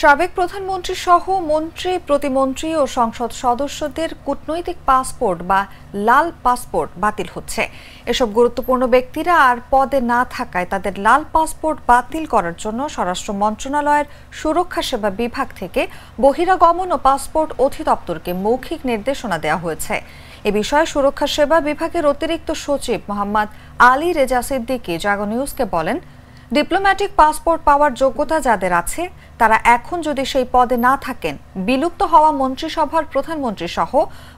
সাবেক প্রধানমন্ত্রী সহ মন্ত্রী, প্রতিমন্ত্রী ও সংসদ সদস্যদের কূটনৈতিক পাসপোর্ট বা লাল পাসপোর্ট বাতিল হচ্ছে। এসব গুরুত্বপূর্ণ ব্যক্তিরা আর পদে না থাকায় তাদের লাল পাসপোর্ট বাতিল করার জন্য স্বরাষ্ট্র মন্ত্রণালয়ের সুরক্ষা সেবা বিভাগ থেকে বহিরাগমন ও পাসপোর্ট অধিদপ্তরকে মৌখিক নির্দেশনা দেওয়া হয়েছে। এ বিষয়ে সুরক্ষা সেবা বিভাগের অতিরিক্ত সচিব মোহাম্মদ আলী রেজা সিদ্দিকী জাগো নিউজকে বলেন, ডিপ্লোম্যাটিক পাসপোর্ট পাওয়ার যোগ্যতা যাদের আছে তারা এখন যদি সেই পদে না থাকেন, বিলুপ্ত হওয়া মন্ত্রিসভার প্রধানমন্ত্রী সহ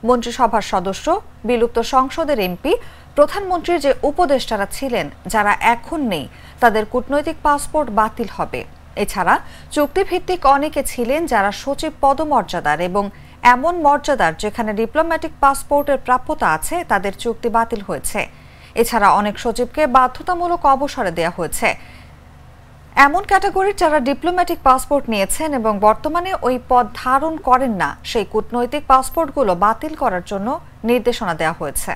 মন্ত্রিসভার সদস্য, বিলুপ্ত সংসদের এমপি, প্রধানমন্ত্রীর যে উপদেষ্টারা ছিলেন যারা এখন নেই, তাদের কূটনৈতিক পাসপোর্ট বাতিল হবে। এছাড়া চুক্তিভিত্তিক অনেকে ছিলেন যারা সচিব পদমর্যাদার এবং এমন মর্যাদার যেখানে ডিপ্লোম্যাটিক পাসপোর্টের প্রাপ্যতা আছে, তাদের চুক্তি বাতিল হয়েছে। এছাড়া অনেক সচিবকে বাধ্যতামূলক অবসরে দেওয়া হয়েছে। এমন ক্যাটাগরির যারা ডিপ্লোম্যাটিক পাসপোর্ট নিয়েছেন এবং বর্তমানে ওই পদ ধারণ করেন না, সেই কূটনৈতিক পাসপোর্টগুলো বাতিল করার জন্য নির্দেশনা দেওয়া হয়েছে।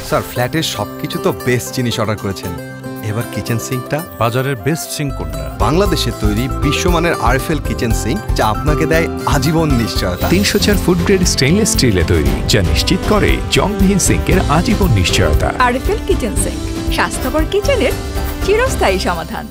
স্যার, ফ্ল্যাটের সবকিছু তো বেস্ট জিনিস অর্ডার করেছেন, এবার কিচেন সিঙ্কটা? বাজারের বেস্ট সিঙ্ক কোনটা? বাংলাদেশে তৈরি বিশ্বমানের আরএফএল কিচেন সিঙ্ক, যা আপনাকে দেয় আজীবন নিশ্চয়তা। 304 ফুড গ্রেড স্টেইনলেস স্টিলে তৈরি, যা নিশ্চিত করে জংবিহীন সিঙ্কের আজীবন নিশ্চয়তা। আরএফএল কিচেন সিঙ্ক, স্বাস্থ্যকর কিচেনের চিরস্থায়ী সমাধান।